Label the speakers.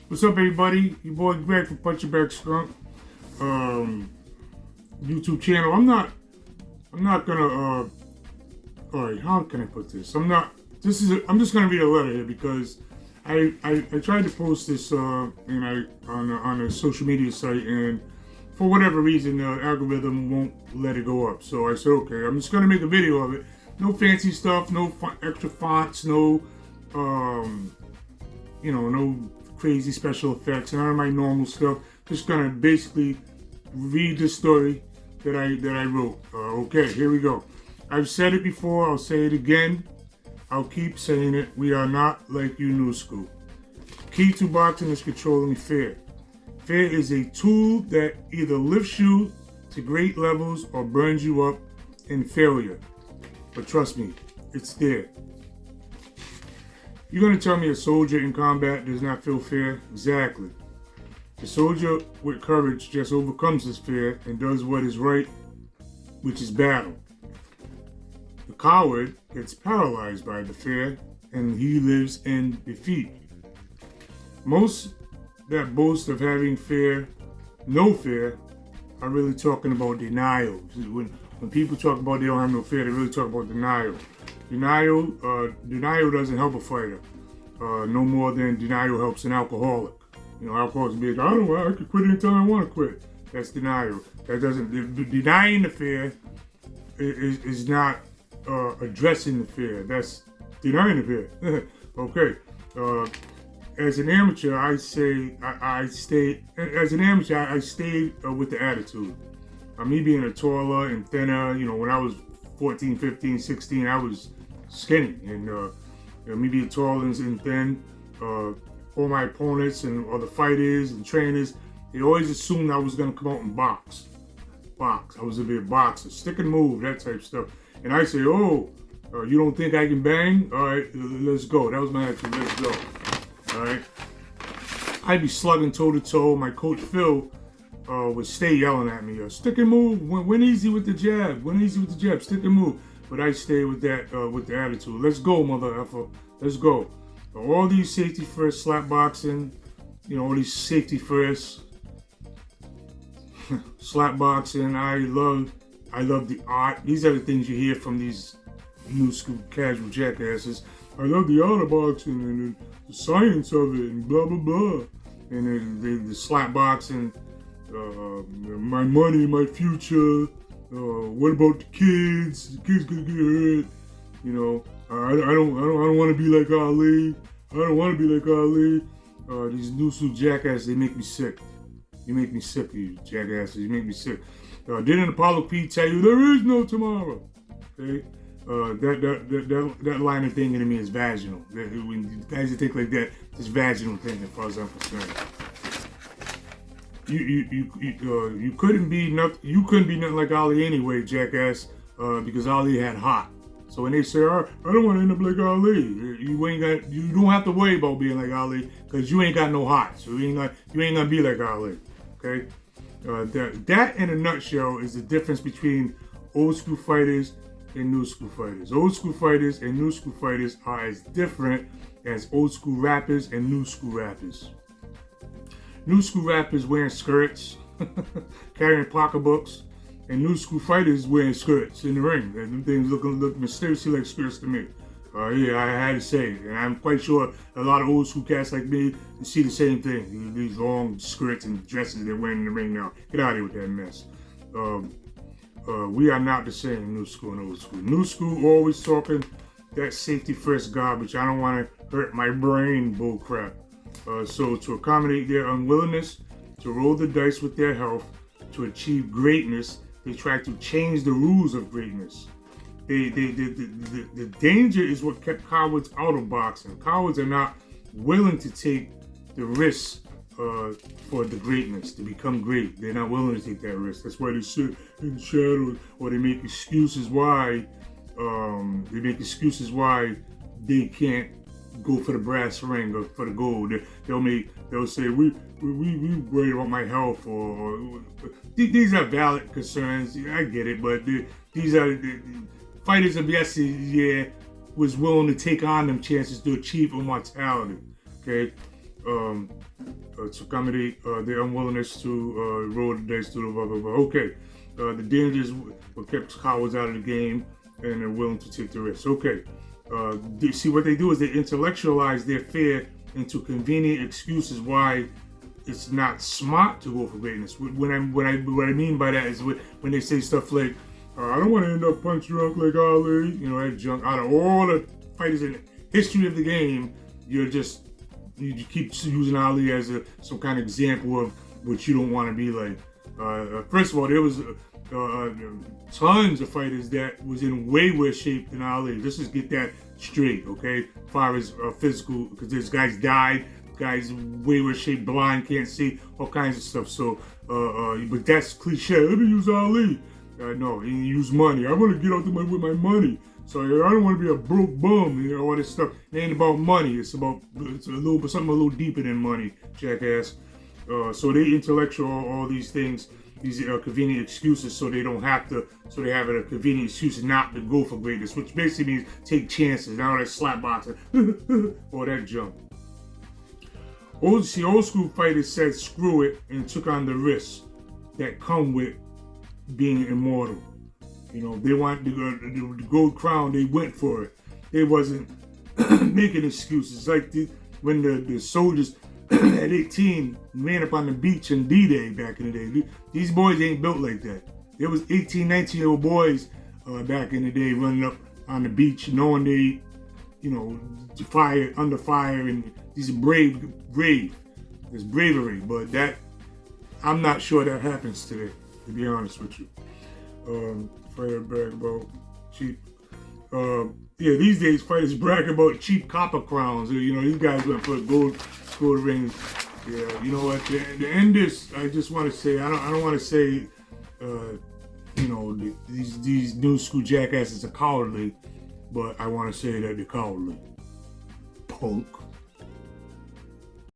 Speaker 1: What's up, everybody? Your boy Greg from Punchingbagskunk. YouTube channel. I'm not gonna. All right, how can I put this? I'm just gonna read a letter here because I tried to post this on a social media site, and for whatever reason the algorithm won't let it go up. So I said, okay, I'm just gonna make a video of it. No fancy stuff, no extra fonts, no no crazy special effects, none of my normal stuff. Just gonna basically read the story that I wrote. Okay, here we go. I've said it before, I'll say it again. I'll keep saying it. We are not like you, new school. Key to boxing is controlling fear. Fear is a tool that either lifts you to great levels or burns you up in failure. But trust me, it's there. You're going to tell me a soldier in combat does not feel fear? Exactly. The soldier with courage just overcomes his fear and does what is right, which is battle. The coward gets paralyzed by the fear and he lives in defeat. Most that boast of having fear, no fear, are really talking about denial. When people talk about they don't have no fear, they really talk about denial. Denial doesn't help a fighter, no more than denial helps an alcoholic. Alcoholics be like, I can quit anytime I want to quit. That's denial. That doesn't, denying the fear is not addressing the fear. That's denying the fear. Okay. As an amateur, I stayed with the attitude. Me being a taller and thinner, when I was 14, 15, 16, I was skinny. And me being tall and thin, all my opponents and all the fighters and trainers, they always assumed I was going to come out and box. I was going to be a boxer, stick and move, that type of stuff. And I say, you don't think I can bang? All right, let's go. That was my attitude, let's go. All right. I'd be slugging toe to toe. My coach Phil would stay yelling at me, stick and move, win easy with the jab, stick and move. But I stay with that, with the attitude. Let's go, mother effer, let's go. All these safety first slap boxing, all these safety first slap boxing. I love the art. These are the things you hear from these new school casual jackasses. I love the art of boxing and the science of it and blah, blah, blah. And the slap boxing, my money, my future, what about the kids? The kids gonna get hurt. I don't want to be like Ali. I don't want to be like Ali. These new school jackasses, they make me sick. You make me sick, you jackasses. You make me sick. Didn't Apollo P tell you there is no tomorrow? Okay. That line of thinking to me is vaginal. When guys that think like that, it's vaginal thinking as far as I'm concerned. You couldn't be nothing like Ali anyway, jackass, because Ali had hot. So when they say, I don't want to end up like Ali, you don't have to worry about being like Ali because you ain't got no hot. So you ain't gonna be like Ali. Okay. That in a nutshell is the difference between old school fighters and new school fighters. Old school fighters and new school fighters are as different as old school rappers and new school rappers. New school rappers wearing skirts, carrying pocketbooks, and new school fighters wearing skirts in the ring. And them things look mysteriously like skirts to me. Yeah, I had to say it. And I'm quite sure a lot of old school cats like me see the same thing. These long skirts and dresses they're wearing in the ring now. Get out of here with that mess. We are not the same, new school and old school. New school always talking that safety first garbage. I don't want to hurt my brain bull crap. So to accommodate their unwillingness to roll the dice with their health to achieve greatness, they try to change the rules of greatness. The danger is what kept cowards out of boxing. Cowards are not willing to take the risks for the greatness, to become great. They're not willing to take that risk. That's why they sit in the shadows, or they make excuses why they can't go for the brass ring or for the gold. They'll say we worried about my health, or these are valid concerns. I get it, but these are the fighters of yesteryear was willing to take on them chances to achieve immortality. Okay. to accommodate their unwillingness to roll the dice to the blah blah blah. Okay, the dangers what kept cowards out of the game, and they're willing to take the risk. Okay, see what they do is they intellectualize their fear into convenient excuses why it's not smart to go for greatness. What I mean by that is when they say stuff like, I don't want to end up punch drunk like Ali, that junk. Out of all the fighters in the history of the game, you keep using Ali as some kind of example of what you don't want to be like. First of all, there was tons of fighters that was in way worse shape than Ali. Let's just get that straight, okay? As far as physical, because there's guys died, guys way worse shape, blind, can't see, all kinds of stuff. So, but that's cliche. Let me use Ali. No, he use money. I want to get out the money with my money. So I don't want to be a broke bum, all this stuff. It ain't about money. It's something a little deeper than money, jackass. So they intellectual all these things, these convenient excuses, so they don't have to. So they have a convenient excuse not to go for greatness, which basically means take chances. Now that slap boxing, or that jump. Old school fighters said screw it and took on the risks that come with being immortal. They want the gold crown, they went for it. They wasn't making excuses. Like when the soldiers at 18 ran up on the beach in D-Day back in the day. These boys ain't built like that. There was 18, 19-year-old boys back in the day running up on the beach knowing they, under fire, and these are brave. There's bravery, but that, I'm not sure that happens today, to be honest with you. Fighter brag about cheap. These days fighters brag about cheap copper crowns. These guys went for gold rings. Yeah, you know what? To end this, I just want to say I don't want to say these new school jackasses are cowardly, but I want to say that they're cowardly. Punk.